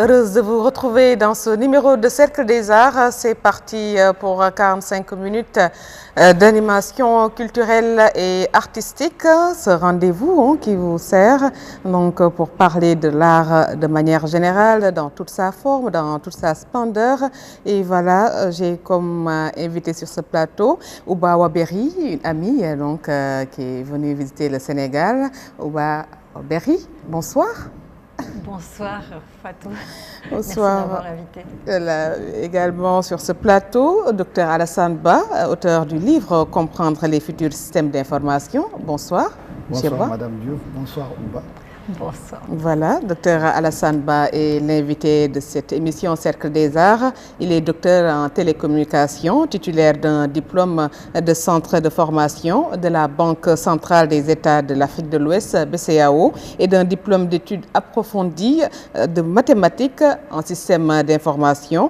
heureuse de vous retrouver dans ce numéro de Cercle des Arts. C'est parti pour 45 minutes d'animation culturelle et artistique. Ce rendez-vous qui vous sert donc pour parler de l'art de manière générale, dans toute sa forme, dans toute sa splendeur. Et voilà, j'ai comme invité sur ce plateau Ouba Waberi, une amie donc, qui est venue visiter le Sénégal. Ouba Waberi, bonsoir. Bonsoir Fatou. Bonsoir. Merci d'avoir invité. Également sur ce plateau, Dr Alassane Ba, auteur du livre Comprendre les futurs systèmes d'information. Bonsoir. Bonsoir Madame Diouf, bonsoir Ouba. Bonsoir. Voilà, Dr Alassane Ba est l'invité de cette émission Cercle des Arts. Il est docteur en télécommunication, titulaire d'un diplôme de centre de formation de la Banque centrale des États de l'Afrique de l'Ouest, BCEAO, et d'un diplôme d'études approfondies de mathématiques en système d'information.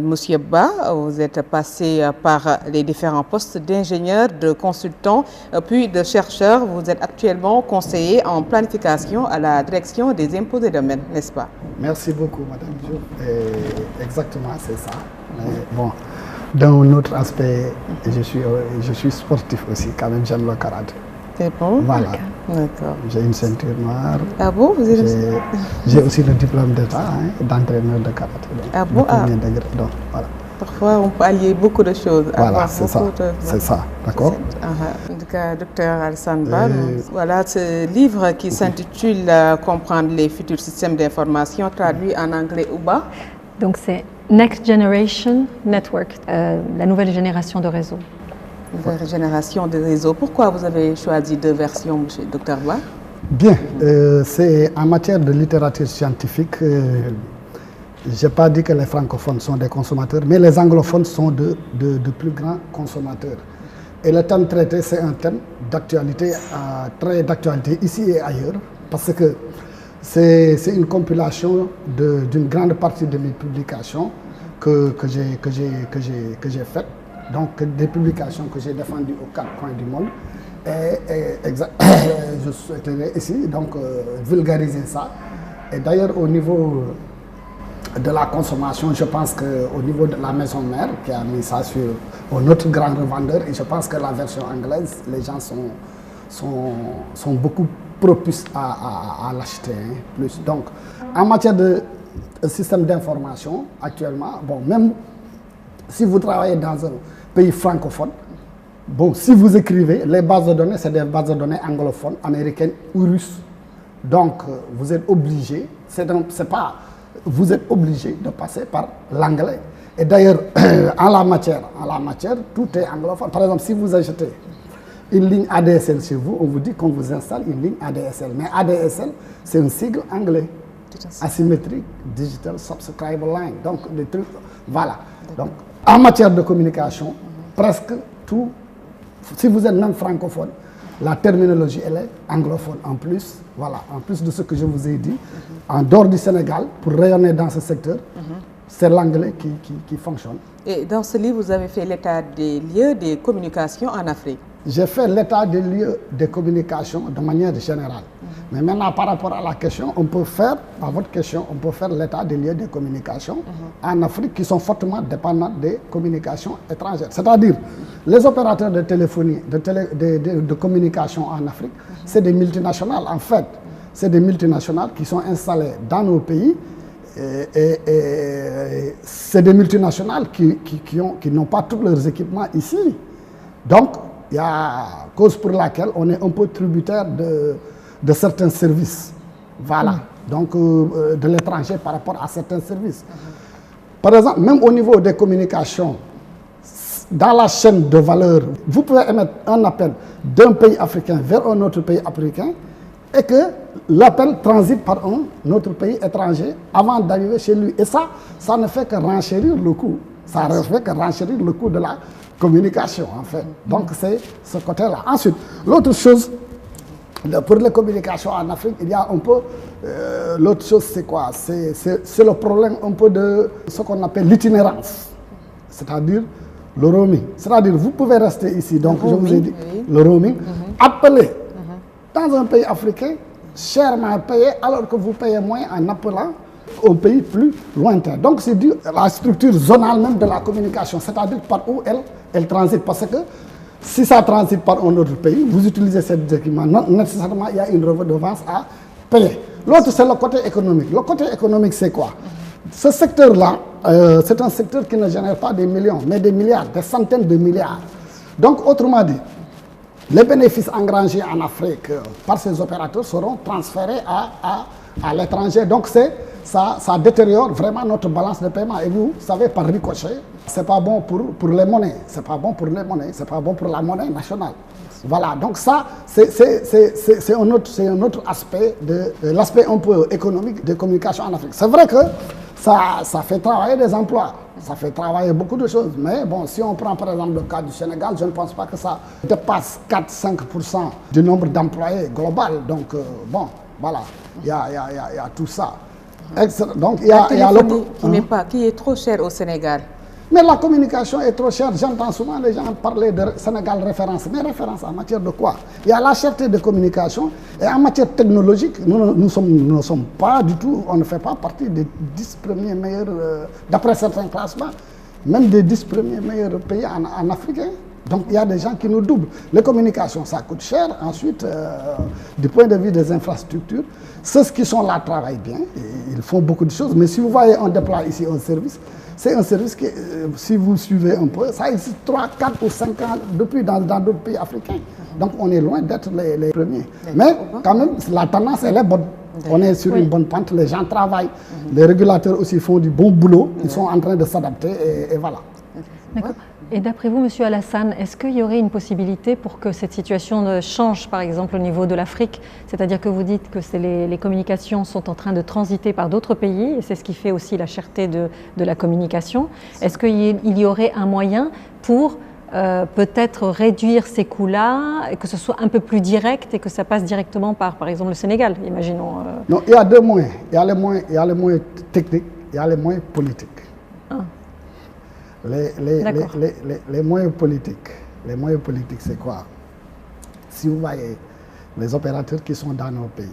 Monsieur Ba, vous êtes passé par les différents postes d'ingénieur, de consultant, puis de chercheur. Vous êtes actuellement conseiller en planification à la direction des impôts et domaines, n'est-ce pas? Merci beaucoup, Madame Diouf. Exactement, c'est ça. Mais bon, d'un autre aspect, je suis sportif aussi, quand même, j'aime le karaté. C'est bon? Voilà. D'accord. J'ai une ceinture noire. Ah bon? J'ai aussi le diplôme d'État d'entraîneur de karaté. Donc, ah bon? Premier degré, donc, voilà. Parfois, on peut allier beaucoup de choses. Voilà, c'est ça. C'est ça, d'accord. En tout cas, docteur Alassane Ba, voilà ce livre qui s'intitule Comprendre les futurs systèmes d'information, traduit en anglais Ouba. Donc c'est Next Generation Network, la nouvelle génération de réseaux. Nouvelle génération de réseaux. Pourquoi vous avez choisi deux versions, monsieur docteur Ba? Bien, c'est en matière de littérature scientifique. Je n'ai pas dit que les francophones sont des consommateurs, mais les anglophones sont de plus grands consommateurs. Et le thème traité, c'est un thème d'actualité, très d'actualité ici et ailleurs, parce que c'est une compilation d'une grande partie de mes publications que j'ai faites, donc des publications que j'ai défendues aux quatre coins du monde. Et je souhaiterais ici donc vulgariser ça. Et d'ailleurs, au niveau de la consommation, je pense qu'au niveau de la maison mère qui a mis ça sur un autre grand revendeur, et je pense que la version anglaise, les gens sont beaucoup propices à l'acheter plus. Donc, en matière de système d'information, actuellement, bon, même si vous travaillez dans un pays francophone, bon, si vous écrivez, les bases de données, c'est des bases de données anglophones, américaines ou russes. Donc, vous êtes obligé, vous êtes obligé de passer par l'anglais. Et d'ailleurs, en la matière, tout est anglophone. Par exemple, si vous achetez une ligne ADSL chez vous, on vous dit qu'on vous installe une ligne ADSL. Mais ADSL, c'est un sigle anglais. Asymmetric Digital Subscriber Line. Donc, des trucs, voilà. Donc, en matière de communication, presque tout, si vous êtes même francophone, la terminologie, elle est anglophone en plus. Voilà, en plus de ce que je vous ai dit, en dehors du Sénégal, pour rayonner dans ce secteur, c'est l'anglais qui fonctionne. Et dans ce livre, vous avez fait l'état des lieux des communications en Afrique. J'ai fait l'état des lieux des communications de manière générale. Mais maintenant, par rapport à la question, on peut faire, à votre question, on peut faire l'état des lieux des communications en Afrique qui sont fortement dépendants des communications étrangères. C'est-à-dire, les opérateurs de téléphonie, de communication en Afrique, c'est des multinationales. En fait, c'est des multinationales qui sont installées dans nos pays et c'est des multinationales qui n'ont pas tous leurs équipements ici. Donc, il y a cause pour laquelle on est un peu tributaire de certains services. Voilà. Donc, de l'étranger par rapport à certains services. Par exemple, même au niveau des communications, dans la chaîne de valeur, vous pouvez émettre un appel d'un pays africain vers un autre pays africain et que l'appel transite par un autre pays étranger avant d'arriver chez lui. Et ça ne fait que renchérir le coût. Ça ne fait que renchérir le coût de la communication, en fait. Donc, c'est ce côté-là. Ensuite, l'autre chose, pour les communications en Afrique, il y a un peu... l'autre chose, c'est quoi? C'est le problème un peu de ce qu'on appelle l'itinérance. C'est-à-dire le roaming. C'est-à-dire, vous pouvez rester ici, donc je vous ai dit, le roaming, appeler dans un pays africain, chèrement payé, alors que vous payez moins en appelant un pays plus lointain. Donc c'est dû à la structure zonale même de la communication, c'est-à-dire par où elle transite. Parce que si ça transite par un autre pays, vous utilisez cet équipement, non nécessairement il y a une redevance à payer. L'autre, c'est le côté économique. Le côté économique, c'est quoi? Ce secteur-là, c'est un secteur qui ne génère pas des millions, mais des milliards, des centaines de milliards. Donc, autrement dit, les bénéfices engrangés en Afrique par ces opérateurs seront transférés à l'étranger. Donc, ça détériore vraiment notre balance de paiement. Et vous savez, par ricochet, c'est pas bon pour les monnaies. C'est pas bon pour les monnaies. C'est pas bon pour la monnaie nationale. Voilà, donc ça, c'est un autre aspect de l'aspect un peu économique de communication en Afrique. C'est vrai que ça fait travailler des emplois, ça fait travailler beaucoup de choses. Mais bon, si on prend par exemple le cas du Sénégal, je ne pense pas que ça dépasse 4-5% du nombre d'employés global. Donc, bon, voilà, il y a tout ça. Donc, il y a qui est trop cher au Sénégal. Mais la communication est trop chère. J'entends souvent les gens parler de Sénégal référence. Mais référence en matière de quoi? Il y a la cherté de communication. Et en matière technologique, nous ne sommes pas du tout, on ne fait pas partie des 10 premiers meilleurs, d'après certains classements, même des 10 premiers meilleurs pays en Afrique. Donc il y a des gens qui nous doublent. Les communications, ça coûte cher. Ensuite, du point de vue des infrastructures, ceux qui sont là travaillent bien. Ils font beaucoup de choses. Mais si vous voyez, on déploie ici un service. C'est un service qui, si vous suivez un peu, ça existe 3, 4 ou 5 ans depuis dans d'autres pays africains. Donc on est loin d'être les premiers. Mais quand même, la tendance, elle est bonne. On est sur une bonne pente, les gens travaillent. Les régulateurs aussi font du bon boulot. Ils sont en train de s'adapter et voilà. D'accord. Et d'après vous, Monsieur Alassane, est-ce qu'il y aurait une possibilité pour que cette situation change, par exemple, au niveau de l'Afrique? C'est-à-dire que vous dites que les communications sont en train de transiter par d'autres pays, et c'est ce qui fait aussi la cherté de la communication. Est-ce qu'il y aurait un moyen pour peut-être réduire ces coûts-là, et que ce soit un peu plus direct et que ça passe directement par exemple, le Sénégal, imaginons Non, il y a deux moyens. Il y a les moyens techniques, il y a les moyens politiques. Les moyens politiques, c'est quoi? Si vous voyez les opérateurs qui sont dans nos pays,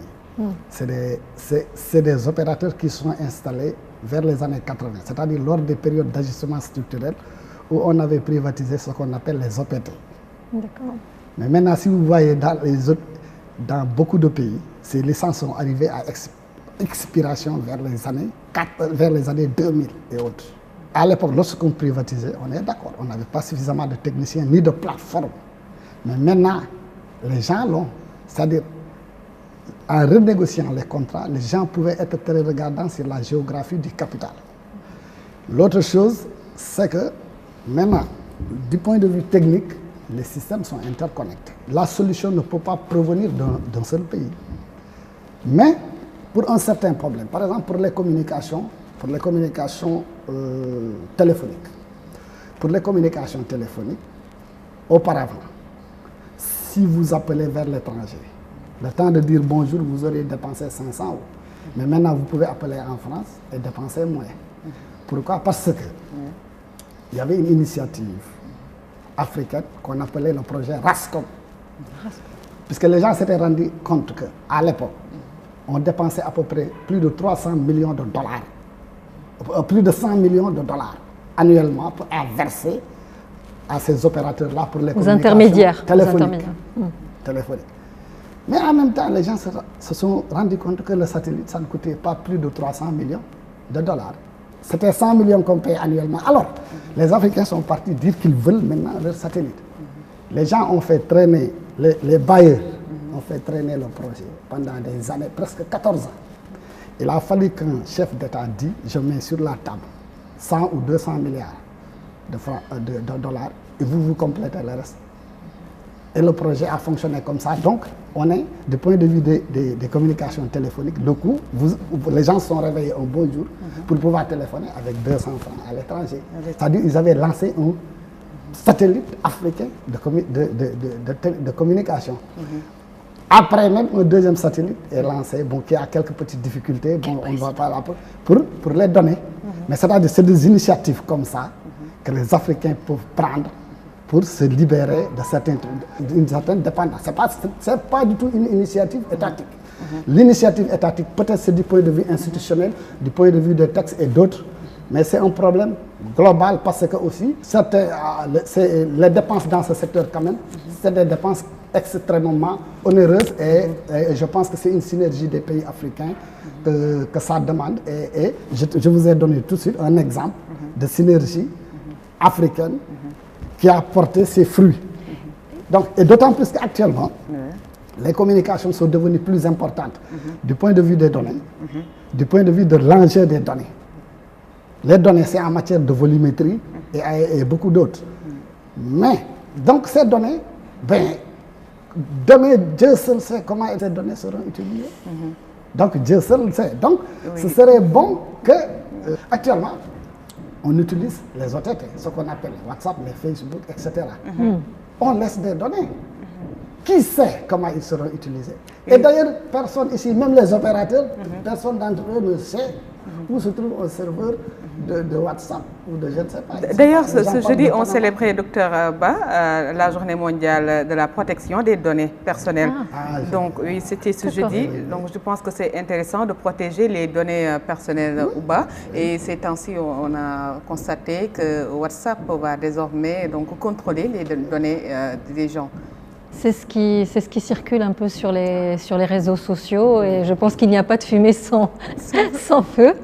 c'est des opérateurs qui sont installés vers les années 80, c'est-à-dire lors des périodes d'ajustement structurel où on avait privatisé ce qu'on appelle les OPT. D'accord. Mais maintenant, si vous voyez dans beaucoup de pays, ces licences sont arrivées à expiration vers les années 2000 et autres. À l'époque, lorsqu'on privatisait, on est d'accord, on n'avait pas suffisamment de techniciens ni de plateformes. Mais maintenant, les gens l'ont. C'est-à-dire, en renégociant les contrats, les gens pouvaient être très regardants sur la géographie du capital. L'autre chose, c'est que maintenant, du point de vue technique, les systèmes sont interconnectés. La solution ne peut pas provenir d'un seul pays. Mais pour un certain problème, par exemple pour les communications téléphoniques. Pour les communications téléphoniques, auparavant, si vous appelez vers l'étranger, le temps de dire bonjour, vous auriez dépensé 500 €. Mais maintenant, vous pouvez appeler en France et dépenser moins. Pourquoi? Parce que il y avait une initiative africaine qu'on appelait le projet RASCOM. Puisque les gens s'étaient rendus compte qu'à l'époque, on dépensait à peu près plus de 300 millions de dollars. Plus de 100 millions de dollars annuellement à verser à ces opérateurs-là pour les communications intermédiaires téléphoniques. Mais en même temps, les gens se sont rendus compte que le satellite, ça ne coûtait pas plus de 300 millions de dollars. C'était 100 millions qu'on paye annuellement. Alors, les Africains sont partis dire qu'ils veulent maintenant leur satellite. Les gens ont fait traîner, les bailleurs ont fait traîner le projet pendant des années, presque 14 ans. Il a fallu qu'un chef d'État dise, je mets sur la table 100 ou 200 milliards de dollars et vous complétez le reste. Et le projet a fonctionné comme ça. Donc, on est, du point de vue des communications téléphoniques, le coût, les gens se sont réveillés un bon jour pour pouvoir téléphoner avec 200 francs à l'étranger. C'est-à-dire qu'ils avaient lancé un satellite africain de communication. Après même, un deuxième satellite est lancé, bon, qui a quelques petites difficultés, bon, on ne va pas là pour les donner. Mais c'est-à-dire c'est des initiatives comme ça que les Africains peuvent prendre pour se libérer d'une certaine dépendance. Ce n'est pas du tout une initiative étatique. L'initiative étatique, peut-être c'est du point de vue institutionnel, du point de vue des textes et d'autres, mais c'est un problème global parce que aussi, les dépenses dans ce secteur quand même, c'est des dépenses extrêmement onéreuses et je pense que c'est une synergie des pays africains que ça demande. Et je vous ai donné tout de suite un exemple de synergie africaine qui a porté ses fruits. Donc, et d'autant plus qu'actuellement, les communications sont devenues plus importantes du point de vue des données, du point de vue de l'enjeu des données. Les données, c'est en matière de volumétrie et beaucoup d'autres. Mais, donc ces données, demain, Dieu seul sait comment ces données seront utilisées. Donc, Dieu seul sait. Donc, ce serait bon que, actuellement, on utilise les OTT, ce qu'on appelle WhatsApp, les Facebook, etc. On laisse des données. Qui sait comment ils seront utilisés? Et d'ailleurs, personne ici, même les opérateurs, personne d'entre eux ne sait où se trouve un serveur de WhatsApp ou de je ne sais pas. D'ailleurs, ce jeudi, on célébrait, docteur Ba, la journée mondiale de la protection des données personnelles. Donc, oui, c'était ce jeudi. Donc, je pense que c'est intéressant de protéger les données personnelles ou bas. Et ces temps-ci, on a constaté que WhatsApp va désormais donc, contrôler les données des gens. C'est ce qui circule un peu sur les réseaux sociaux et je pense qu'il n'y a pas de fumée sans feu.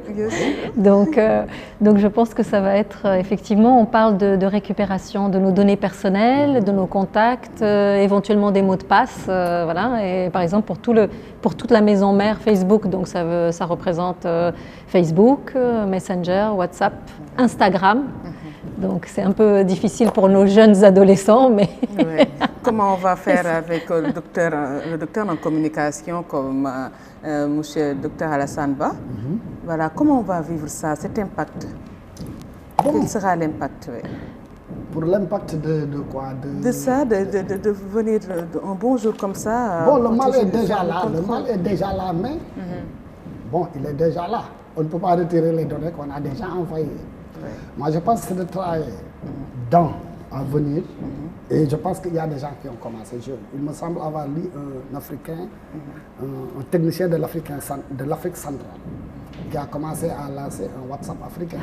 Donc je pense que ça va être effectivement, on parle de récupération de nos données personnelles, de nos contacts, éventuellement des mots de passe, voilà. Et par exemple pour toute la maison mère Facebook, donc ça représente Facebook, Messenger, WhatsApp, Instagram. Donc c'est un peu difficile pour nos jeunes adolescents, mais... Comment on va faire avec le docteur en communication comme monsieur docteur Alassane Ba? Voilà, comment on va vivre ça, cet impact? Quel sera l'impact? Pour l'impact de quoi? De ça, de venir un bon jour comme ça. Bon, le mal est déjà là, mais bon, il est déjà là. On ne peut pas retirer les données qu'on a déjà envoyées. Moi, je pense que c'est de travailler dans à venir. Et je pense qu'il y a des gens qui ont commencé jeunes. Il me semble avoir lu un Africain, un technicien de l'Afrique centrale, qui a commencé à lancer un WhatsApp africain.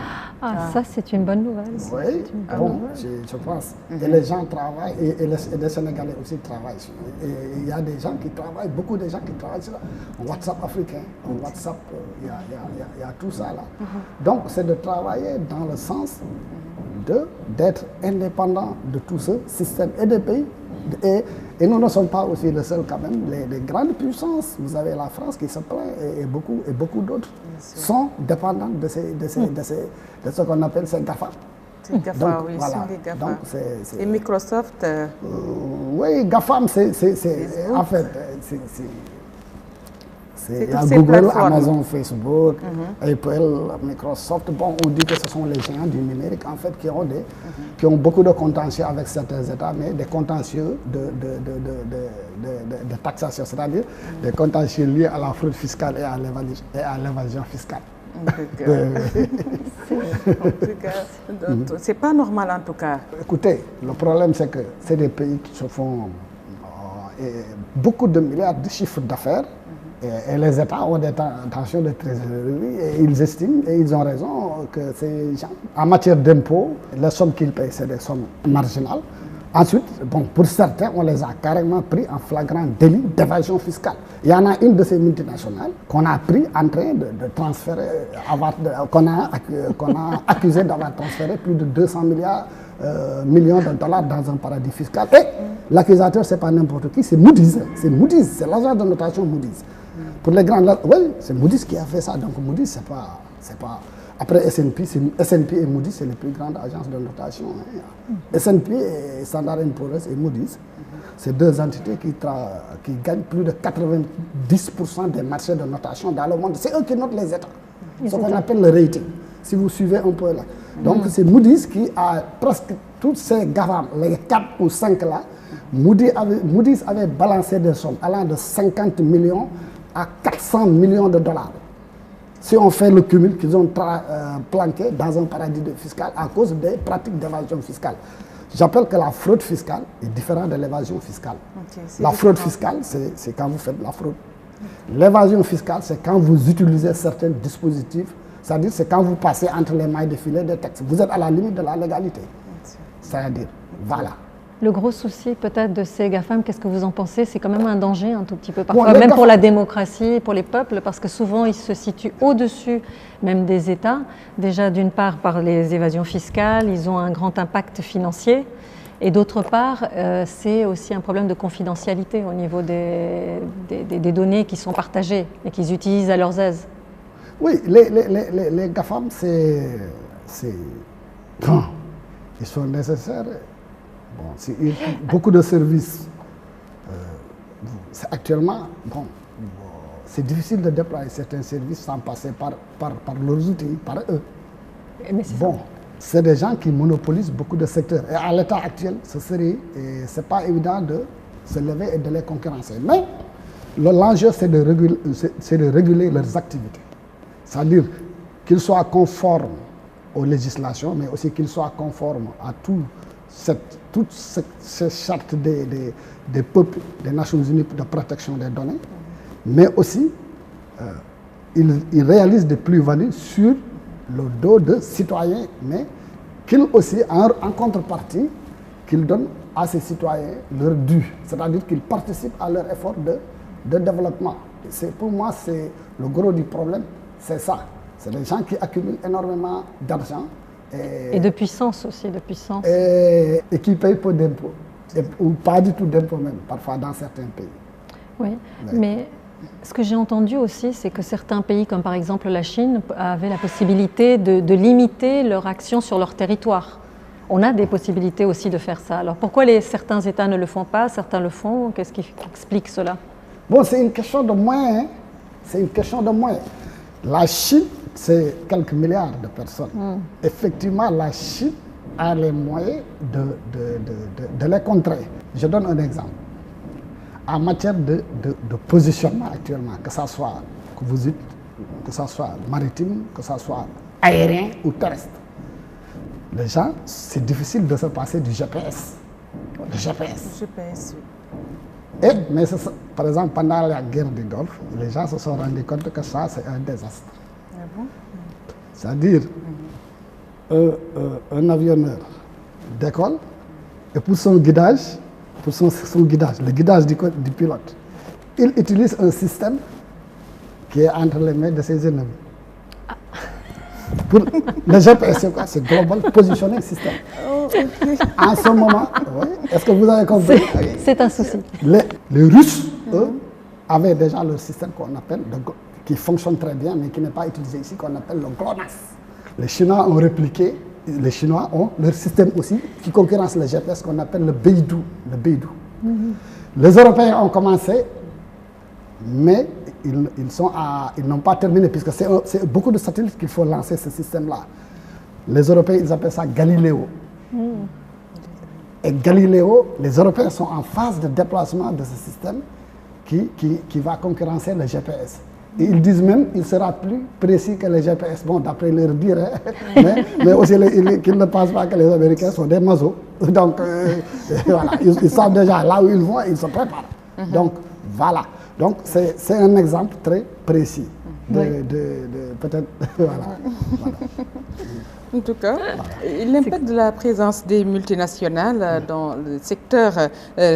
Ça c'est une bonne nouvelle. Oui, bon, je pense. Et les gens travaillent, et les Sénégalais aussi travaillent. Et il y a des gens qui travaillent, beaucoup de gens qui travaillent sur un WhatsApp africain, un WhatsApp, il y a tout ça là. Donc c'est de travailler dans le sens d'être indépendant de tout ce système et des pays. Et nous ne sommes pas aussi les seuls quand même. Les grandes puissances, vous avez la France qui se plaint et beaucoup d'autres sont dépendants de ce qu'on appelle ces GAFA. C'est GAFA, oui, voilà. Sont les GAFA. Donc, et Microsoft oui, GAFAM, en fait, il y a Google, Amazon, Facebook, Apple, Microsoft. Bon, on dit que ce sont les géants du numérique, en fait, qui ont beaucoup de contentieux avec certains États, mais des contentieux de taxation, c'est-à-dire des contentieux liés à la fraude fiscale et à l'évasion fiscale. C'est pas normal en tout cas. Écoutez, le problème c'est que c'est des pays qui se font beaucoup de milliards de chiffres d'affaires. Et les États ont des tensions de trésorerie et ils estiment, et ils ont raison, que ces gens, en matière d'impôts, les sommes qu'ils payent, c'est des sommes marginales. Ensuite, bon, pour certains, on les a carrément pris en flagrant délit d'évasion fiscale. Il y en a une de ces multinationales qu'on a pris en train de transférer, qu'on a accusé d'avoir transféré plus de 200 millions de dollars dans un paradis fiscal. Et l'accusateur, c'est pas n'importe qui, c'est Moody's. C'est Moody's, c'est l'agence de notation Moody's. Pour les grands, oui, c'est Moody's qui a fait ça. Donc Moody's, c'est pas. Après S&P et Moody's, c'est les plus grandes agences de notation. S&P et Standard & Poor's et Moody's, c'est deux entités qui gagnent plus de 90% des marchés de notation dans le monde. C'est eux qui notent les États, ce qu'on appelle le rating, si vous suivez un peu là. Donc c'est Moody's qui a presque toutes ces GAFAM, les 4 ou 5 là. Moody's avait balancé des sommes allant de 50 millions à 400 millions de dollars. Si on fait le cumul qu'ils ont planqué dans un paradis fiscal à cause des pratiques d'évasion fiscale. J'appelle que la fraude fiscale est différente de l'évasion fiscale. La fraude fiscale, c'est quand vous faites la fraude L'évasion fiscale, c'est quand vous utilisez certains dispositifs, c'est-à-dire c'est quand vous passez entre les mailles de filet des textes. Vous êtes à la limite de la légalité. C'est-à-dire, voilà. Le gros souci peut-être de ces GAFAM, qu'est-ce que vous en pensez? C'est quand même un danger un tout petit peu, parfois même pour la démocratie, pour les peuples, parce que souvent ils se situent au-dessus même des États. Déjà d'une part par les évasions fiscales, ils ont un grand impact financier. Et d'autre part, c'est aussi un problème de confidentialité au niveau des données qui sont partagées et qu'ils utilisent à leurs aises. Oui, les GAFAM, bon, ils sont nécessaires. Bon, beaucoup de services. Actuellement, bon, c'est difficile de déployer certains services sans passer par leurs outils, par eux. Bon, c'est des gens qui monopolisent beaucoup de secteurs. Et à l'état actuel, c'est pas évident de se lever et de les concurrencer. Mais l'enjeu, c'est de réguler leurs activités. C'est-à-dire qu'ils soient conformes aux législations, mais aussi qu'ils soient conformes à toutes ces chartes des peuples, des Nations Unies de protection des données, mais aussi ils réalisent des plus-values sur le dos de citoyens, mais qu'ils aussi, en contrepartie, qu'ils donnent à ces citoyens leur dû, c'est-à-dire qu'ils participent à leur effort de développement. Pour moi, c'est le gros du problème, c'est ça. C'est des gens qui accumulent énormément d'argent. Et de puissance aussi, de puissance. Et qui payent peu d'impôts, ou pas du tout d'impôts même, parfois dans certains pays. Oui, mais ce que j'ai entendu aussi, c'est que certains pays, comme par exemple la Chine, avaient la possibilité de limiter leur action sur leur territoire. On a des possibilités aussi de faire ça. Alors pourquoi certains États ne le font pas, certains le font? Qu'est-ce qui explique cela? Bon, c'est une question de moyens. Hein? C'est une question de moyens. La Chine, c'est quelques milliards de personnes. Effectivement, la Chine a les moyens de les contrer. Je donne un exemple. En matière de positionnement actuellement, que ce soit maritime, que ce soit aérien ou terrestre, les gens, c'est difficile de se passer du GPS. Le GPS. Mais par exemple, pendant la guerre du Golfe, les gens se sont rendus compte que ça, c'est un désastre. Ah bon? C'est-à-dire, un avionneur décolle et pour son guidage, le guidage du pilote, il utilise un système qui est entre les mains de ses ennemis. Pour le GPS, c'est quoi? C'est Global Positioning System. Oh, okay. En ce moment, oui, est-ce que vous avez compris? C'est un souci. Les Russes, eux, avaient déjà leur système qu'on appelle, qui fonctionne très bien, mais qui n'est pas utilisé ici, qu'on appelle le GLONASS. Les Chinois ont répliqué, les Chinois ont leur système aussi, qui concurrence le GPS, qu'on appelle le Beidou. Les Européens ont commencé, mais ils n'ont pas terminé, puisque c'est beaucoup de satellites qu'il faut lancer ce système-là. Les Européens, ils appellent ça Galileo. Et Galileo, les Européens sont en phase de déplacement de ce système qui va concurrencer le GPS. Et ils disent même qu'il sera plus précis que le GPS, bon, d'après leur dire, hein, mais aussi qu'ils ne pensent pas que les Américains sont des mazos. Donc, voilà, ils savent déjà là où ils vont et ils se préparent. Donc, voilà. Donc, c'est un exemple très précis peut-être, voilà. En tout cas, l'impact de la présence des multinationales dans le secteur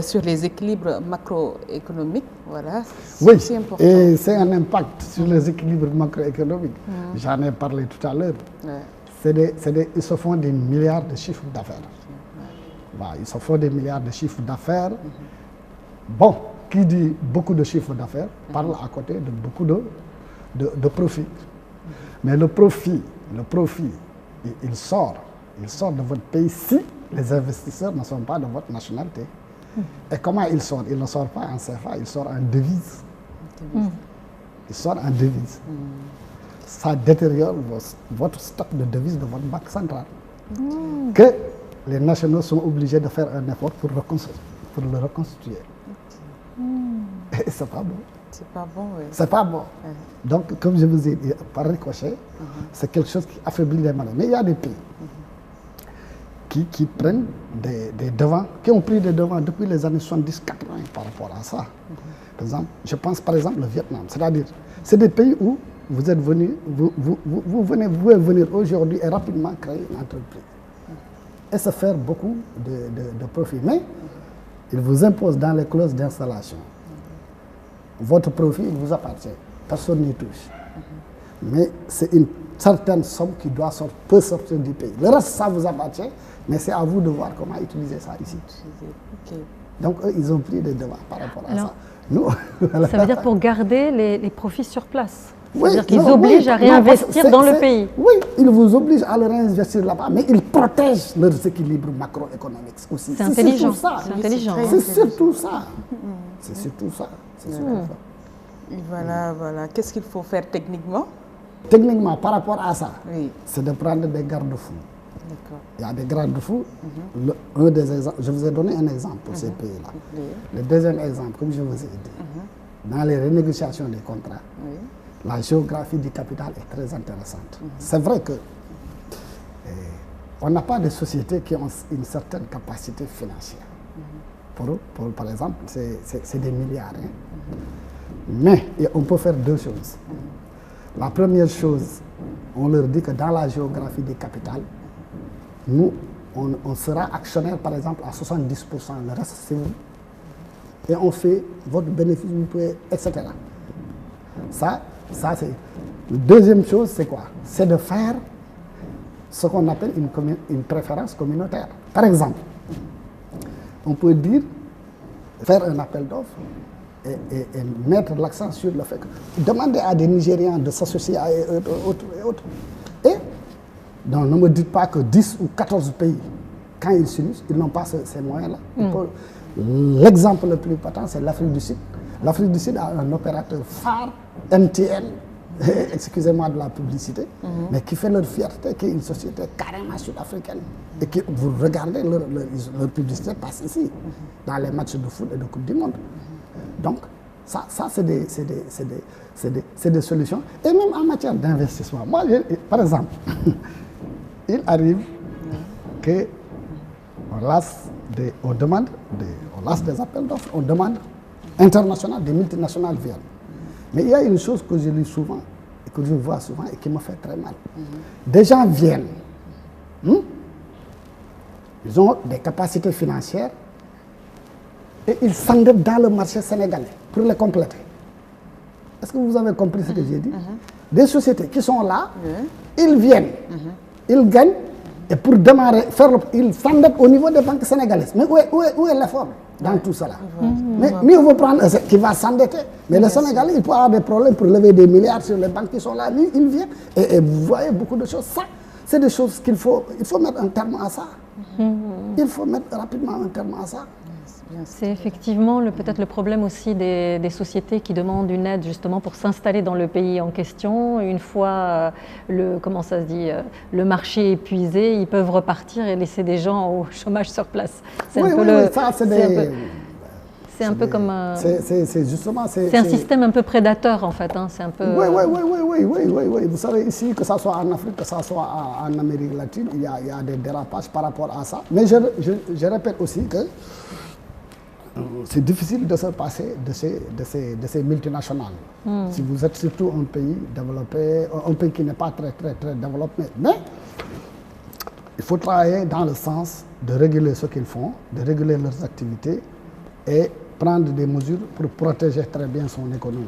sur les équilibres macroéconomiques, voilà, c'est important. Et c'est un impact sur les équilibres macroéconomiques. J'en ai parlé tout à l'heure. Ils se font des milliards de chiffres d'affaires. Voilà, ils se font des milliards de chiffres d'affaires. Bon, qui dit beaucoup de chiffres d'affaires parle à côté de beaucoup de profit. Mais le profit, il sort de votre pays si les investisseurs ne sont pas de votre nationalité. Et comment il sort? Il ne sort pas en CFA, il sort en devise. Il sort en devise. Ça détériore votre stock de devises de votre banque centrale. Que les nationaux sont obligés de faire un effort pour le reconstituer. Et c'est pas bon. C'est pas bon, oui. C'est pas bon. Donc, comme je vous ai dit, par ricochet, c'est quelque chose qui affaiblit les malades. Mais il y a des pays. qui prennent des devants, qui ont pris des devants depuis les années 70-80 par rapport à ça. Par exemple, je pense par exemple le Vietnam, c'est-à-dire, c'est des pays où vous êtes venus, vous pouvez venir aujourd'hui et rapidement créer une entreprise et se faire beaucoup de profit. Mais il vous impose dans les clauses d'installation. Votre profit, il vous appartient. Personne n'y touche. Mais c'est une certaine somme qui peut sortir du pays. Le reste, ça vous appartient, mais c'est à vous de voir comment utiliser ça ici. Okay. Donc, eux, ils ont pris des devants par rapport à ça. Nous, ça veut dire pour garder les profits sur place. C'est-à-dire qu'ils obligent à réinvestir dans le pays. Oui, ils vous obligent à le réinvestir là-bas, mais ils protègent leurs équilibres macroéconomiques aussi. C'est intelligent. C'est intelligent. C'est surtout ça. C'est surtout ça. C'est surtout ça. Voilà. Qu'est-ce qu'il faut faire techniquement? Techniquement, par rapport à ça, c'est de prendre des garde-fous. Il y a des garde-fous. Un des exemples, je vous ai donné un exemple pour ces pays-là. Le deuxième exemple, comme je vous ai dit, dans les renégociations des contrats, la géographie du capital est très intéressante. C'est vrai que on n'a pas de sociétés qui ont une certaine capacité financière. Par exemple, c'est des milliards. Mais on peut faire deux choses. La première chose, on leur dit que dans la géographie du capital, nous, on sera actionnaire, par exemple, à 70%. Le reste, c'est vous. Et on fait votre bénéfice, vous pouvez, etc. Ça c'est... La deuxième chose, c'est quoi? C'est de faire ce qu'on appelle une préférence communautaire. Par exemple, on peut dire, faire un appel d'offres et mettre l'accent sur le fait que demander à des Nigérians de s'associer à autres. Et donc, ne me dites pas que 10 ou 14 pays, quand ils s'unissent, ils n'ont pas ces moyens-là. L'exemple le plus patent, c'est l'Afrique du Sud. L'Afrique du Sud a un opérateur phare, MTN, excusez-moi de la publicité, mais qui fait leur fierté, qui est une société carrément sud-africaine. Et que vous regardez, leur publicité passe ici, dans les matchs de foot et de Coupe du Monde. Donc, ça c'est des solutions. Et même en matière d'investissement. Moi, par exemple, il arrive qu'on lance des appels d'offres, on demande internationales, des multinationales viennent. Mais il y a une chose que je lis souvent, et que je vois souvent, et qui me fait très mal. Des gens viennent, ils ont des capacités financières, et ils s'endettent dans le marché sénégalais pour les compléter. Est-ce que vous avez compris ce que j'ai dit? Des sociétés qui sont là, ils viennent, ils gagnent, et pour démarrer, ils s'endettent au niveau des banques sénégalaises. Mais où est l'effort dans tout cela? Mais mieux vaut prendre qui va s'endetter. Mais le Sénégalais, il peut avoir des problèmes pour lever des milliards sur les banques qui sont là. Lui, il vient. Et vous voyez beaucoup de choses. Ça, c'est des choses il faut mettre un terme à ça. Il faut mettre rapidement un terme à ça. C'est effectivement peut-être le problème aussi des sociétés qui demandent une aide justement pour s'installer dans le pays en question. Une fois le marché épuisé, ils peuvent repartir et laisser des gens au chômage sur place. C'est un peu comme c'est un système un peu prédateur en fait. C'est un peu. Oui. Vous savez ici, que ça soit en Afrique, que ça soit en Amérique latine, il y a des dérapages par rapport à ça. Mais je répète aussi que c'est difficile de se passer de ces multinationales. Si vous êtes surtout un pays développé, un pays qui n'est pas très développé. Mais il faut travailler dans le sens de réguler ce qu'ils font, de réguler leurs activités et prendre des mesures pour protéger très bien son économie.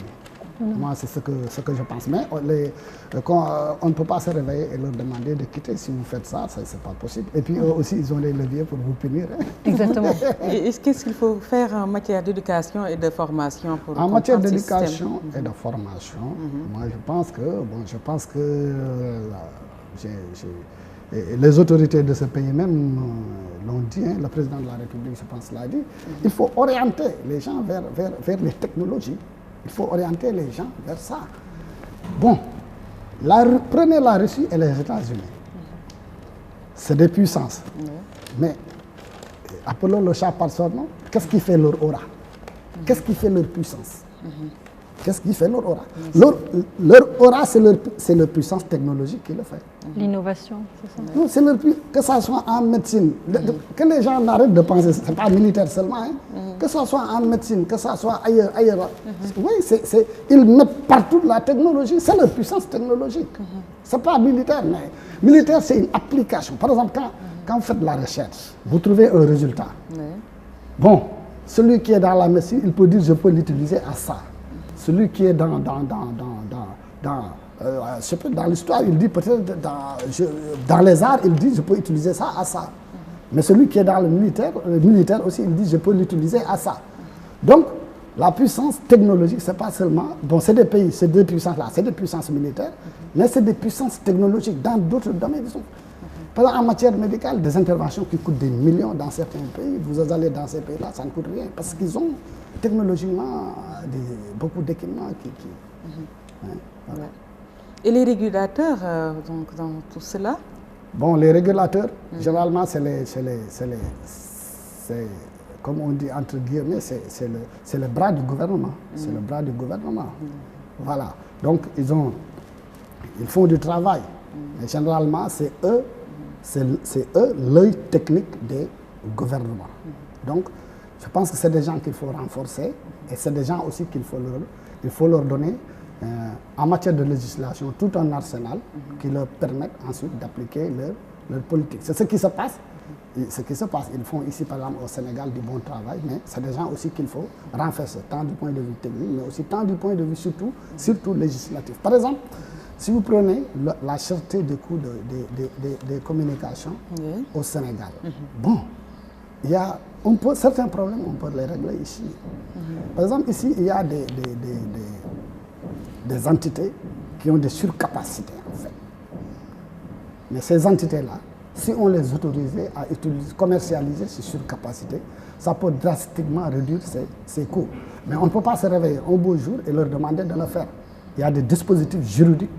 Moi, c'est ce que je pense. Mais on ne peut pas se réveiller et leur demander de quitter. Si vous faites ça, c'est pas possible. Et puis eux aussi, ils ont les leviers pour vous punir. Exactement. Et qu'est-ce qu'il faut faire en matière d'éducation et de formation pour En matière d'éducation et de formation, moi, je pense que les autorités de ce pays même l'ont dit, le président de la République, je pense, l'a dit, il faut orienter les gens vers les technologies. Il faut orienter les gens vers ça. Bon, prenez la Russie et les États-Unis. C'est des puissances. Mais appelons le chat par son nom. Qu'est-ce qui fait leur aura? Qu'est-ce qui fait leur puissance? Qu'est-ce qui fait leur aura? Leur aura, c'est leur puissance technologique qui le fait. L'innovation, c'est ça? Non, c'est que ça soit en médecine, que les gens arrêtent de penser, ce n'est pas militaire seulement, hein, que ça soit en médecine, que ça soit ailleurs. Oui, ils mettent partout la technologie, c'est leur puissance technologique. Ce n'est pas militaire, mais militaire, c'est une application. Par exemple, quand vous faites de la recherche, vous trouvez un résultat. Bon, celui qui est dans la médecine, il peut dire je peux l'utiliser à ça. Celui qui est dans l'histoire, il dit peut-être dans les arts, il dit je peux utiliser ça à ça. Mais celui qui est dans le militaire aussi, il dit je peux l'utiliser à ça. Donc, la puissance technologique, c'est pas seulement... Bon, c'est des pays, ces deux puissances-là, c'est des puissances militaires, mais c'est des puissances technologiques dans d'autres domaines. Par exemple, en matière médicale, des interventions qui coûtent des millions dans certains pays, vous allez dans ces pays-là, ça ne coûte rien, parce qu'ils ont technologiquement beaucoup d'équipements Voilà. Et les régulateurs, donc, dans tout cela? Bon, les régulateurs, généralement, c'est comme on dit entre guillemets, c'est le bras du gouvernement. C'est le bras du gouvernement. Voilà. Donc, ils font du travail. Mais généralement, c'est eux l'œil technique des gouvernements. Donc, je pense que c'est des gens qu'il faut renforcer et c'est des gens aussi qu'il faut leur donner en matière de législation tout un arsenal qui leur permette ensuite d'appliquer leur politique. C'est ce qui se passe. Ils font ici, par exemple, au Sénégal, du bon travail, mais c'est des gens aussi qu'il faut renforcer, tant du point de vue technique, mais aussi tant du point de vue surtout législatif. Par exemple, si vous prenez la cherté des coûts des communications au Sénégal, bon, il y a certains problèmes, on peut les régler ici. Par exemple, ici, il y a des entités qui ont des surcapacités, en fait. Mais ces entités-là, si on les autorisait à commercialiser ces surcapacités, ça peut drastiquement réduire ces coûts. Mais on ne peut pas se réveiller un beau jour et leur demander de le faire. Il y a des dispositifs juridiques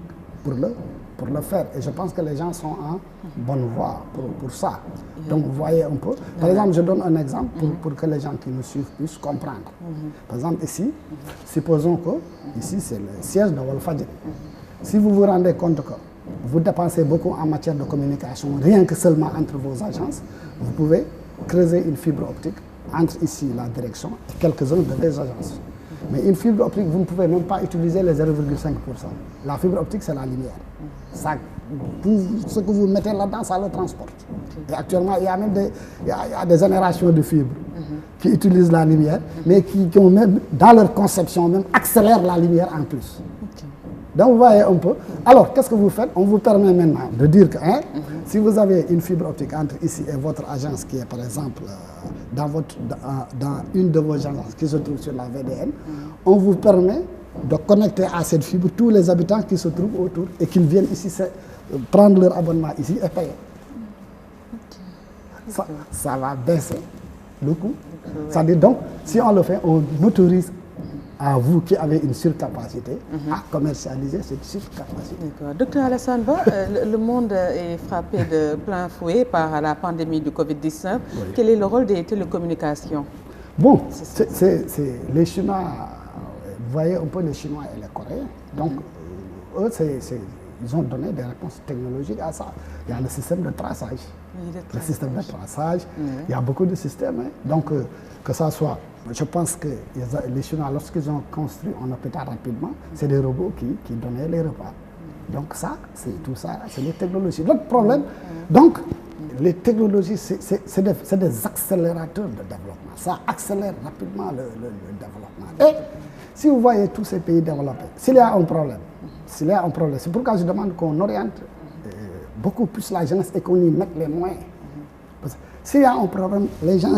pour le faire. Et je pense que les gens sont en bonne voie pour ça. Donc, vous voyez un peu. Par exemple, je donne un exemple pour que les gens qui nous suivent puissent comprendre. Par exemple, ici, supposons que ici, c'est le siège de Walfadjri. Si vous vous rendez compte que vous dépensez beaucoup en matière de communication, rien que seulement entre vos agences, vous pouvez creuser une fibre optique entre ici, la direction, et quelques-unes de les agences. Mais une fibre optique, vous ne pouvez même pas utiliser les 0,5%. La fibre optique, c'est la lumière. Ça, ce que vous mettez là-dedans, ça le transporte. Et actuellement, il y a même des générations de fibres qui utilisent la lumière, mais qui ont même, dans leur conception, même accélèrent la lumière en plus. Donc, vous voyez un peu. Alors, qu'est-ce que vous faites? On vous permet maintenant de dire que si vous avez une fibre optique entre ici et votre agence, qui est par exemple dans une de vos agences qui se trouve sur la VDN, on vous permet de connecter à cette fibre tous les habitants qui se trouvent autour et qu'ils viennent ici prendre leur abonnement ici et payer. Ça va baisser le coût. Ça dit donc, si on le fait, on autorise à vous qui avez une surcapacité à commercialiser cette surcapacité. D'accord. Docteur Alassane Ba, le monde est frappé de plein fouet par la pandémie du Covid-19. Oui. Quel est le rôle des télécommunications? Bon, c'est les Chinois, vous voyez un peu les Chinois et les Coréens. Donc, eux, ils ont donné des réponses technologiques à ça. Il y a le système de traçage. Le système de traçage, il y a beaucoup de systèmes. Donc, que ça soit... Je pense que les Chinois, lorsqu'ils ont construit un hôpital rapidement, c'est des robots qui donnaient les repas. Donc ça, c'est tout ça, c'est les technologies. L'autre problème, donc, les technologies, c'est des accélérateurs de développement. Ça accélère rapidement le développement. Et si vous voyez tous ces pays développés, s'il y a un problème, c'est pourquoi je demande qu'on oriente beaucoup plus la jeunesse et qu'on y mette les moyens. Parce que s'il y a un problème, les gens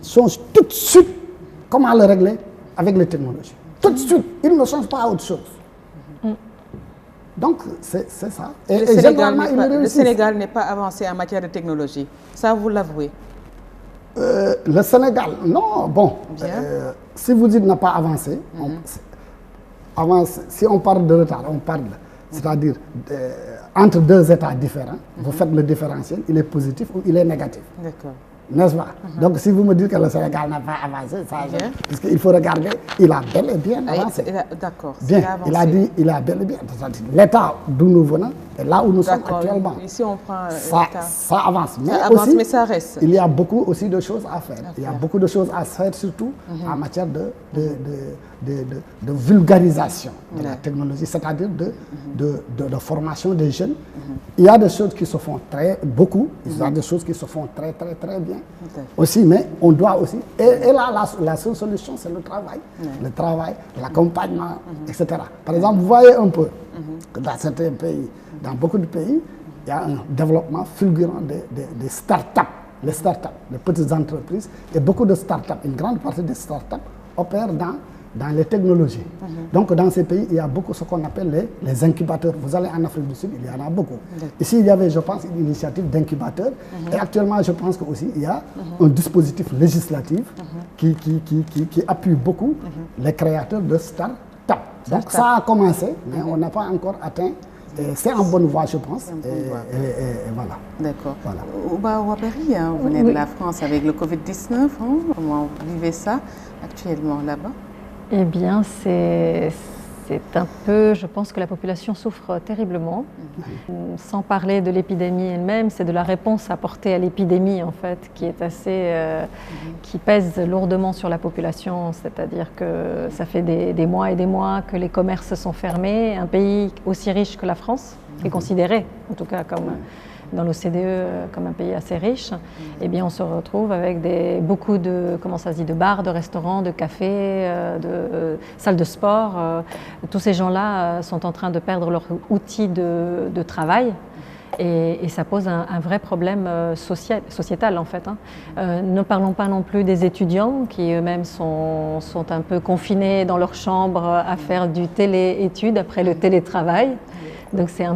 changent tout de suite comment le régler avec les technologies. Tout de suite, ils ne changent pas à autre chose. Donc, c'est ça. Et le Sénégal n'est pas avancé en matière de technologie. Ça, vous l'avouez? Le Sénégal, non, bon. Si vous dites n'a pas avancé, si on parle de retard, on parle, c'est-à-dire entre deux états différents, vous faites le différentiel, il est positif ou il est négatif. D'accord. N'est-ce pas? Donc si vous me dites que le Sénégal n'a pas avancé, puisqu'il faut regarder, il a bel et bien avancé. D'accord. Bien, il a dit, il a bel et bien. L'état d'où nous venons et là où nous sommes actuellement. Ici on prend ça avance. Mais ça avance, aussi, mais ça reste. Il y a beaucoup aussi de choses à faire. Il y a beaucoup de choses à faire, surtout en matière de vulgarisation de la technologie, c'est-à-dire de formation des jeunes. Il y a des choses qui se font beaucoup, il y a des choses qui se font très bien aussi, mais on doit aussi, et là la seule solution c'est le travail, l'accompagnement, etc. Par exemple, vous voyez un peu que dans certains pays, dans beaucoup de pays, il y a un développement fulgurant des start-up, les petites entreprises, et beaucoup de start-up, une grande partie des start-up opèrent dans les technologies. Donc dans ces pays, il y a beaucoup ce qu'on appelle les incubateurs. Vous allez en Afrique du Sud, il y en a beaucoup. Ici, il y avait, je pense, une initiative d'incubateur. Et actuellement, je pense qu'aussi, il y a un dispositif législatif qui appuie beaucoup les créateurs de start-up. Donc ça a commencé, mais on n'a pas encore atteint. C'est en bonne voie, je pense. Et voilà. D'accord. Voilà. Ouba Ouaberi, vous venez de la France avec le Covid-19. Comment vous vivez ça actuellement là-bas? Eh bien, c'est un peu, je pense que la population souffre terriblement. Sans parler de l'épidémie elle-même, c'est de la réponse apportée à l'épidémie en fait, qui est assez, qui pèse lourdement sur la population. C'est-à-dire que ça fait des mois et des mois que les commerces sont fermés. Un pays aussi riche que la France, qui est considéré, en tout cas comme dans l'OCDE comme un pays assez riche, eh bien on se retrouve avec beaucoup de, comment ça se dit, de bars, de restaurants, de cafés, de salles de sport. Tous ces gens-là sont en train de perdre leur outil de travail. Et ça pose un vrai problème sociétal en fait. Ne parlons pas non plus des étudiants qui eux-mêmes sont un peu confinés dans leur chambre à faire du télé-études après le télétravail. Donc c'est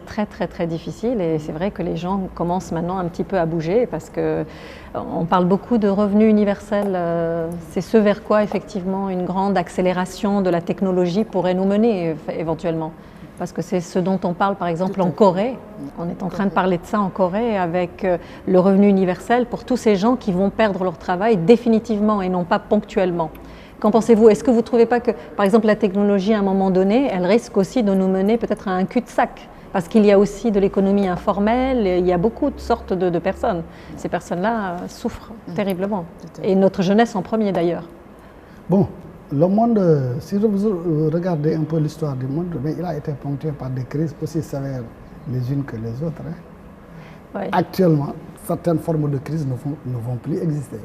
très difficile et c'est vrai que les gens commencent maintenant un petit peu à bouger parce que on parle beaucoup de revenus universels. C'est ce vers quoi effectivement une grande accélération de la technologie pourrait nous mener éventuellement. Parce que c'est ce dont on parle par exemple en Corée. On est en train de parler de ça en Corée avec le revenu universel pour tous ces gens qui vont perdre leur travail définitivement et non pas ponctuellement. Qu'en pensez-vous? Est-ce que vous ne trouvez pas que, par exemple, la technologie, à un moment donné, elle risque aussi de nous mener peut-être à un cul-de-sac? Parce qu'il y a aussi de l'économie informelle, il y a beaucoup de sortes de personnes. Ces personnes-là souffrent terriblement. Et notre jeunesse en premier d'ailleurs. Bon, le monde, si vous regardez un peu l'histoire du monde, mais il a été ponctué par des crises aussi sévères les unes que les autres. Oui. Actuellement, certaines formes de crise ne vont plus exister.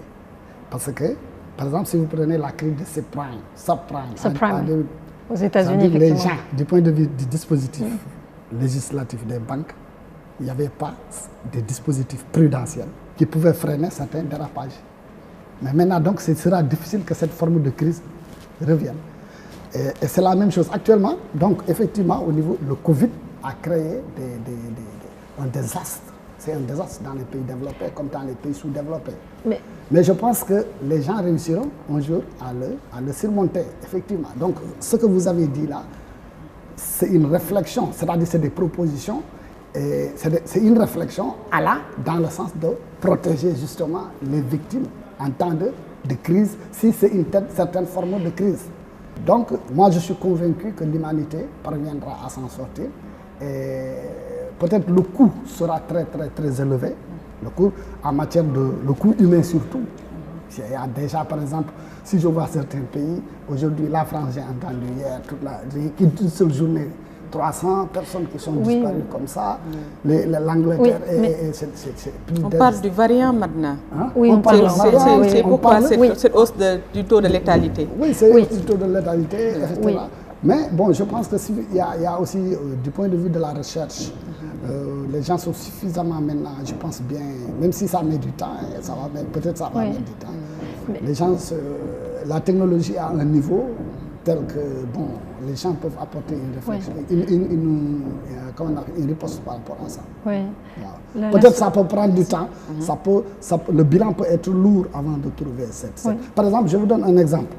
Parce que, par exemple, si vous prenez la crise de subprime aux États-Unis, les gens, du point de vue du dispositif législatif des banques, il n'y avait pas de dispositifs prudentiels qui pouvaient freiner certains dérapages. Mais maintenant, donc, ce sera difficile que cette forme de crise revienne. Et c'est la même chose actuellement. Donc, effectivement, au niveau, le Covid a créé un désastre. C'est un désastre dans les pays développés comme dans les pays sous-développés. Mais je pense que les gens réussiront un jour à le surmonter, effectivement. Donc, ce que vous avez dit là, c'est une réflexion, c'est-à-dire c'est des propositions, et c'est une réflexion dans le sens de protéger justement les victimes en temps de crise, si c'est une certaine forme de crise. Donc, moi, je suis convaincu que l'humanité parviendra à s'en sortir. Et peut-être le coût sera très élevé, le coût en matière le coût humain surtout. Il y a déjà, par exemple, si je vois certains pays, aujourd'hui, la France, j'ai entendu hier, une seule journée, 300 personnes qui sont disparues comme ça. L'Angleterre, c'est plus on parle du variant maintenant. Oui, on parle du variant. C'est pourquoi cette hausse du taux de létalité. Oui, c'est du taux de létalité, etc. Mais bon, je pense qu'il y a aussi, du point de vue de la recherche, les gens sont suffisamment maintenant, je pense bien, même si ça met du temps, peut-être ça va mettre du temps. Les gens, la technologie a un niveau tel que, bon, les gens peuvent apporter une réflexion, une réponse par rapport à ça. Oui. Voilà. Peut-être ça peut prendre du temps, le bilan peut être lourd avant de trouver cette. Par exemple, je vous donne un exemple.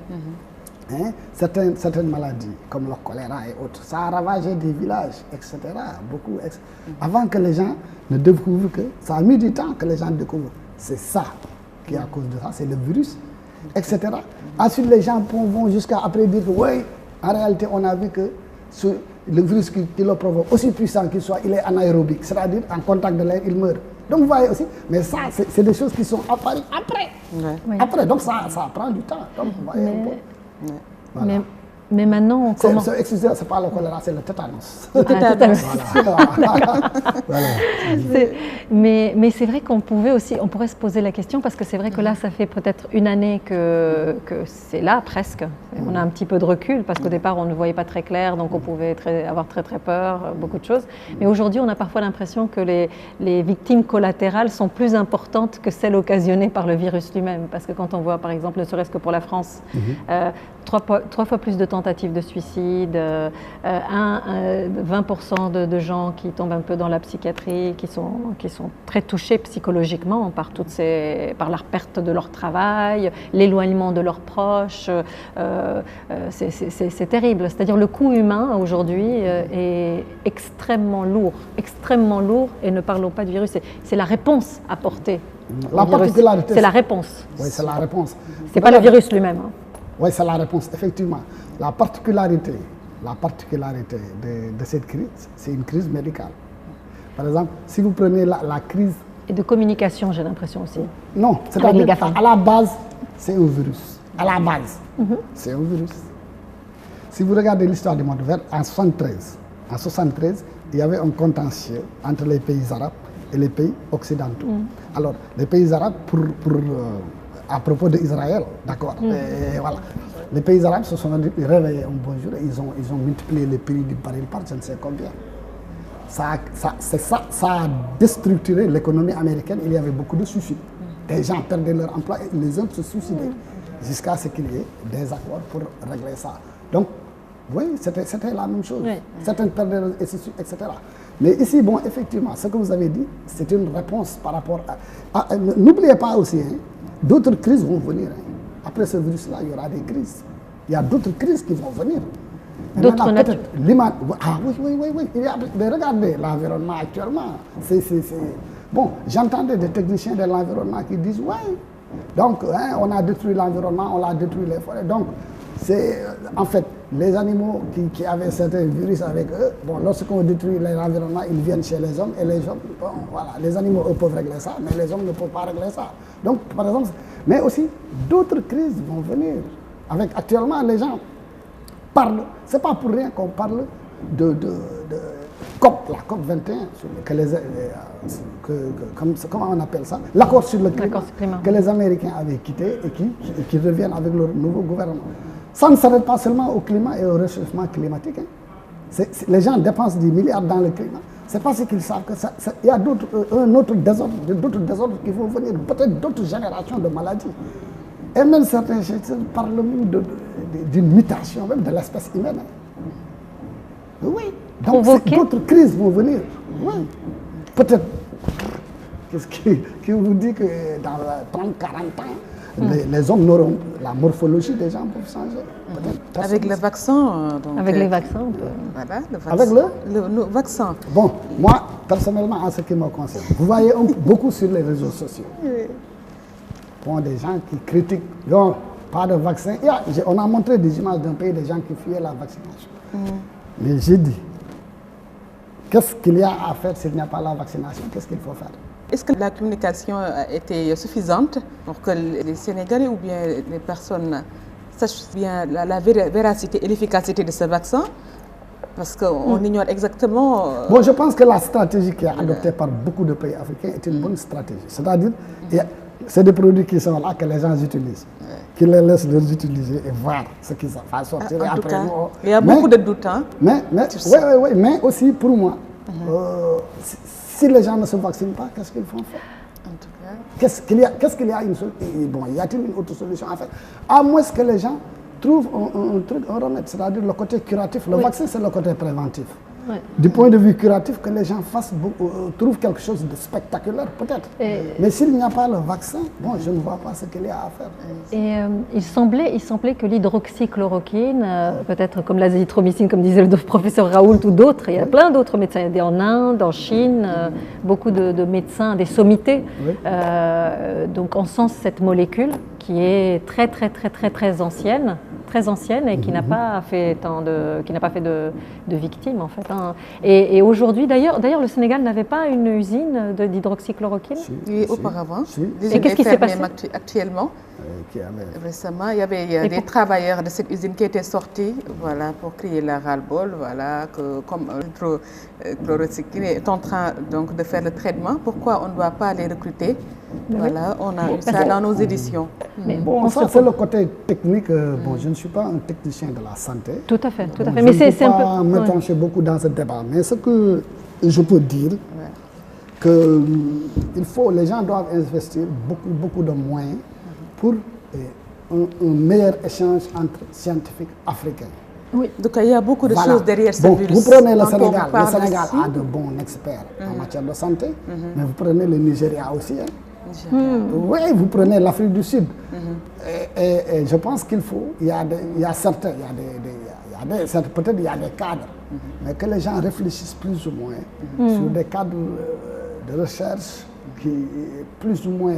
Certaines maladies, comme le choléra et autres, ça a ravagé des villages, etc. Beaucoup, avant que les gens ne découvrent que, ça a mis du temps que les gens découvrent. c'est ça qui est à cause de ça, c'est le virus, etc. Ensuite, les gens vont jusqu'à après dire que oui, en réalité, on a vu que le virus qui le provoque, aussi puissant qu'il soit, il est anaérobique, c'est-à-dire en contact de l'air, il meurt. Donc vous voyez aussi, mais ça, c'est des choses qui sont apparues après. Ouais. Oui. Après, donc ça prend du temps. Donc vous voyez un peu. Voilà. Mais maintenant, on commence... Excusez-moi, ce n'est pas le choléra, c'est le tétanos. Le tétanos. Voilà. Mais c'est vrai qu'on pourrait se poser la question, parce que c'est vrai que là, ça fait peut-être une année que c'est là, presque. On a un petit peu de recul, parce qu'au départ, on ne voyait pas très clair, donc on pouvait avoir très peur, beaucoup de choses. Mais aujourd'hui, on a parfois l'impression que les victimes collatérales sont plus importantes que celles occasionnées par le virus lui-même. Parce que quand on voit, par exemple, ne serait-ce que pour la France, 3 fois plus de tentatives de suicide, 20% de gens qui tombent un peu dans la psychiatrie, qui sont très touchés psychologiquement par la perte de leur travail, l'éloignement de leurs proches. C'est terrible. C'est-à-dire le coût humain aujourd'hui est extrêmement lourd, et ne parlons pas du virus. C'est la réponse apportée. La particularité. C'est la réponse. Oui, c'est la réponse. C'est pas le virus lui-même. Hein. Oui, c'est la réponse, effectivement. La particularité de cette crise, c'est une crise médicale. Par exemple, si vous prenez la crise... Et de communication, j'ai l'impression aussi. Non, c'est-à-dire à la base, c'est un virus. À la base, c'est un virus. Si vous regardez l'histoire du monde, en 73, il y avait un contentieux entre les pays arabes et les pays occidentaux. Alors, les pays arabes, à propos d'Israël, d'accord. Voilà. Les pays arabes se sont réveillés un bon jour et ils ont multiplié les prix du baril par je ne sais combien. Ça a déstructuré l'économie américaine. Il y avait beaucoup de suicides. Des gens perdaient leur emploi et les autres se suicidaient. Jusqu'à ce qu'il y ait des accords pour régler ça. Donc, oui, c'était la même chose. Oui. Certaines perdaient, etc. Mais ici, bon, effectivement, ce que vous avez dit, c'est une réponse par rapport à... N'oubliez pas aussi, hein, d'autres crises vont venir. Hein. Après ce virus-là, il y aura des crises. Il y a d'autres crises qui vont venir. D'autres natures. Ah oui. Regardez l'environnement actuellement. Bon, j'entendais des techniciens de l'environnement qui disent, ouais, donc hein, on a détruit l'environnement, on a détruit les forêts. Donc, c'est en fait les animaux qui avaient certains virus avec eux. Bon, lorsqu'on détruit l'environnement, ils viennent chez les hommes et les hommes, bon, voilà, les animaux eux peuvent régler ça, mais les hommes ne peuvent pas régler ça. Donc, par exemple, mais aussi d'autres crises vont venir. Actuellement, les gens parlent. C'est pas pour rien qu'on parle de COP, la COP 21, comment on appelle ça, l'accord sur le climat, que les Américains avaient quitté et qui reviennent avec leur nouveau gouvernement. Ça ne s'arrête pas seulement au climat et au réchauffement climatique. Hein. Les gens dépensent des milliards dans le climat. C'est parce qu'ils savent qu'il y a d'autres désordres qui vont venir, peut-être d'autres générations de maladies. Et même certains chercheurs parlent même d'une mutation même de l'espèce humaine. Oui. Donc d'autres crises vont venir. Oui. Peut-être. Qu'est-ce qui vous dit que dans 30, 40 ans, les hommes n'auront la morphologie des gens pour changer. Avec le vaccin. Avec les vaccins, on peut. Voilà, le vaccin. Avec le vaccin. Bon, moi, personnellement, en ce qui me concerne, vous voyez beaucoup sur les réseaux sociaux. Oui. Bon, des gens qui critiquent, non, pas de vaccin. On a montré des images d'un pays, des gens qui fuyaient la vaccination. Mais j'ai dit, qu'est-ce qu'il y a à faire s'il n'y a pas la vaccination? Qu'est-ce qu'il faut faire? Est-ce que la communication a été suffisante pour que les Sénégalais ou bien les personnes sachent bien la véracité et l'efficacité de ce vaccin? Parce qu'on ignore exactement... Bon, je pense que la stratégie qui est adoptée par beaucoup de pays africains est une bonne stratégie. C'est-à-dire, c'est des produits qui sont là, que les gens utilisent, qui les laissent les utiliser et voir ce qui va sortir. En tout cas, il y a beaucoup de doutes. Hein? Mais aussi pour moi, si les gens ne se vaccinent pas, qu'est-ce qu'ils font faire? En tout cas. Qu'est-ce qu'il y a bon, y a-t-il une autre solution à faire? À moins que les gens trouvent un remède, c'est-à-dire le côté curatif. Le vaccin, c'est le côté préventif. Ouais. Du point de vue curatif, que les gens trouvent quelque chose de spectaculaire, peut-être. Mais s'il n'y a pas le vaccin, bon, je ne vois pas ce qu'il y a à faire. Et il semblait que l'hydroxychloroquine, peut-être comme l'azithromycine, comme disait le professeur Raoult ou d'autres, il y a plein d'autres médecins, il y a en Inde, en Chine, beaucoup de médecins, des sommités. Oui. Donc on sent cette molécule qui est très ancienne et qui n'a pas fait de victimes en fait. Hein. Et aujourd'hui, d'ailleurs, le Sénégal n'avait pas une usine d'hydroxychloroquine. Oui, auparavant. Et qu'est-ce qui s'est passé actuellement? Récemment, il y avait des travailleurs de cette usine qui étaient sortis, voilà, pour crier la ras-le-bol, voilà, que comme l'hydroxychloroquine est en train donc de faire le traitement, pourquoi on ne doit pas les recruter? Voilà, on a eu ça dans nos éditions. Mais bon, ça c'est le côté technique. Bon, je ne suis pas un technicien de la santé. Tout à fait. Mais c'est un peu. Je ne peux pas me pencher beaucoup dans ce débat. Mais ce que je peux dire, que les gens doivent investir beaucoup de moyens pour un meilleur échange entre scientifiques africains. Oui, donc il y a beaucoup de choses derrière ce virus. Vous prenez le Sénégal a de bons experts en matière de santé, mais vous prenez le Nigeria aussi. Hein. Oui, vous prenez l'Afrique du Sud. Et je pense qu'il faut, il y a certains, peut-être il y a des cadres, mais que les gens réfléchissent plus ou moins sur des cadres de recherche qui plus ou moins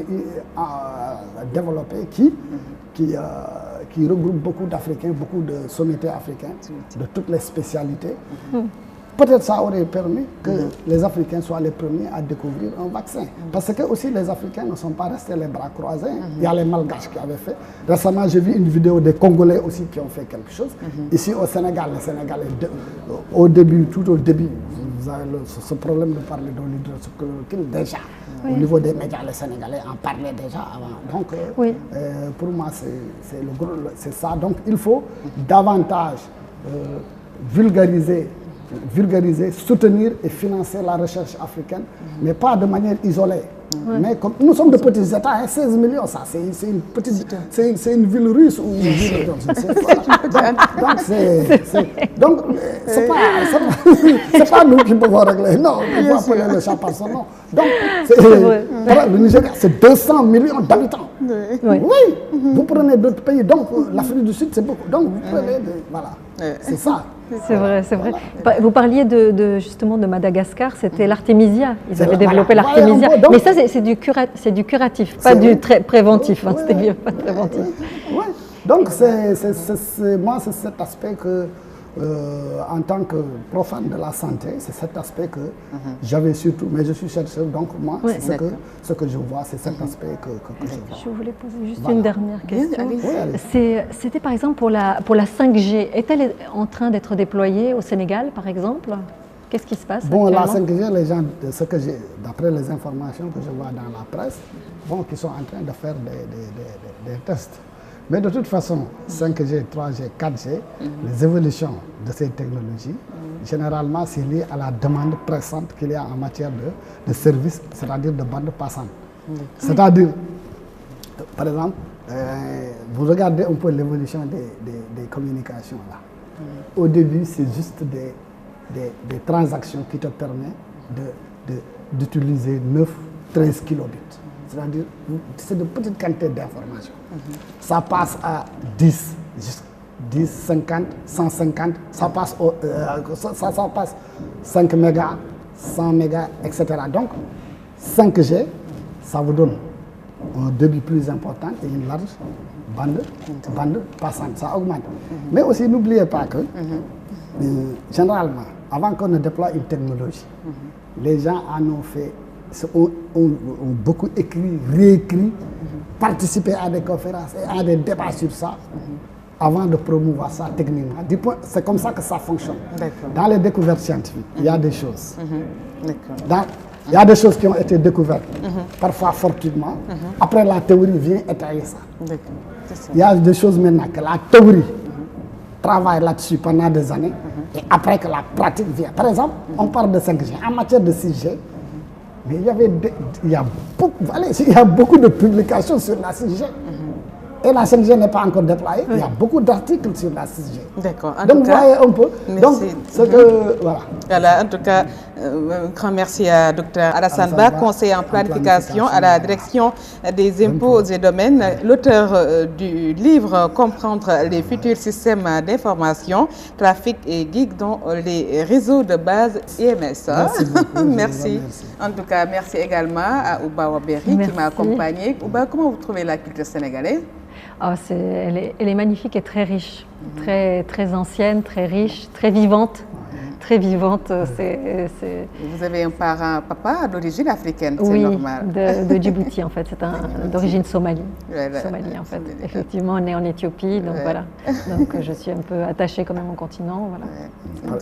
développés, qui regroupent beaucoup d'Africains, beaucoup de sommités africains, de toutes les spécialités. Peut-être ça aurait permis que les Africains soient les premiers à découvrir un vaccin. Parce que aussi les Africains ne sont pas restés les bras croisés. Il y a les Malgaches qui avaient fait. Récemment, j'ai vu une vidéo des Congolais aussi qui ont fait quelque chose. Ici au Sénégal, les Sénégalais, tout au début, vous avez ce problème de parler de l'hydroxychloroquine déjà. Au niveau des médias, les Sénégalais en parlaient déjà avant. Donc, pour moi, c'est ça. Donc, il faut davantage vulgariser, soutenir et financer la recherche africaine, mais pas de manière isolée. Mais comme nous sommes de petits États, hein, 16 millions, ça, c'est une petite, c'est une ville russe ou une ville, je ne sais pas. Donc c'est pas nous qui pouvons régler. Non, il faut appeler le chat par son nom. Donc, le Nigeria, c'est 200 millions d'habitants. Oui, vous prenez d'autres pays. Donc, l'Afrique du Sud, c'est beaucoup. Donc, vous prenez, voilà, c'est ça. C'est vrai. Voilà. Vous parliez justement de Madagascar, c'était l'artémisia. Ils avaient développé l'artémisia. Mais ça, c'est du curatif, pas du préventif. Hein, c'était pas préventif. Oui. Donc, moi, c'est cet aspect que, en tant que profane de la santé, c'est cet aspect que j'avais surtout, mais je suis chercheur, donc moi, c'est ce que je vois, c'est cet aspect que je vois. Je voulais poser juste une dernière question. C'était par exemple pour la 5G, est-elle en train d'être déployée au Sénégal, par exemple? Qu'est-ce qui se passe? Bon, la 5G, les gens, d'après les informations que je vois dans la presse, qui sont en train de faire des tests. Mais de toute façon, 5G, 3G, 4G, les évolutions de ces technologies, généralement, c'est lié à la demande pressante qu'il y a en matière de services, c'est-à-dire de bande passante. C'est-à-dire, par exemple, vous regardez un peu l'évolution des communications là. Au début, c'est juste des transactions qui te permettent d'utiliser 9-13 kilobits. C'est-à-dire, c'est de petites quantités d'informations. Ça passe à 10, 50, 150, ça passe 5 mégas, 100 mégas, etc. Donc, 5G, ça vous donne un débit plus important et une large bande passante, ça augmente. Mais aussi, n'oubliez pas que, généralement, avant qu'on ne déploie une technologie, les gens en ont fait, ont beaucoup écrit, réécrit, participé à des conférences et à des débats sur ça, avant de promouvoir ça techniquement. C'est comme ça que ça fonctionne. Dans les découvertes scientifiques, il y a des choses. Il y a des choses qui ont été découvertes, parfois fortuitement. Après, la théorie vient étayer ça. Il y a des choses maintenant que la théorie travaille là-dessus pendant des années, et après que la pratique vient. Par exemple, on parle de 5G. En matière de 6G, mais il y a beaucoup de publications sur la 6G. et la 5G n'est pas encore déployée, il y a beaucoup d'articles sur la 6G. D'accord. Donc vous voyez un peu. Merci. Donc, ce que, voilà. Voilà, en tout cas, un grand merci à Dr Alassane Ba, conseiller en planification à la direction des impôts et domaines, l'auteur du livre Comprendre les futurs systèmes d'information, trafic et geek dans les réseaux de base IMS. Merci beaucoup. Merci. En tout cas, merci également à Ouba Waberi qui m'a accompagné. Ouba, comment vous trouvez la culture sénégalaise? Elle est magnifique et très riche, très ancienne, très riche, très vivante. Très vivante. Vous avez un parent, papa d'origine africaine, c'est oui, normal. de Djibouti en fait, c'est d'origine Somalie. Voilà. Somalie en fait, effectivement, né en Éthiopie, donc voilà. Donc je suis un peu attachée quand même au continent, voilà.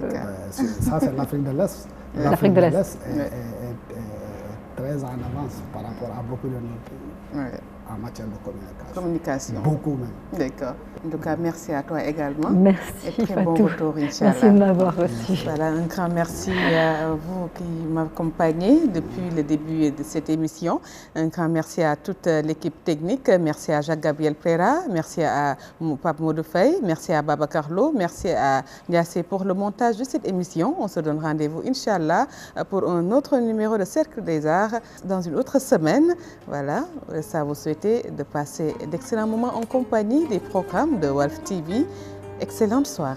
Ça c'est l'Afrique de l'Est. L'Afrique de l'Est est très en avance par rapport à beaucoup de nos pays en matière de communication. Beaucoup même. D'accord. En tout cas, merci à toi également. Merci, et très bon retour, Inch'Allah. Merci de m'avoir reçu. Voilà, un grand merci à vous qui m'accompagnez depuis le début de cette émission. Un grand merci à toute l'équipe technique. Merci à Jacques-Gabriel Prera. Merci à Pape Modou Faye. Merci à Baba Carlo. Merci à Niassé pour le montage de cette émission. On se donne rendez-vous, Inch'Allah, pour un autre numéro de Cercle des Arts dans une autre semaine. Voilà, ça vous souhaiter de passer d'excellents moments en compagnie des programmes de Walf TV. Excellente soirée.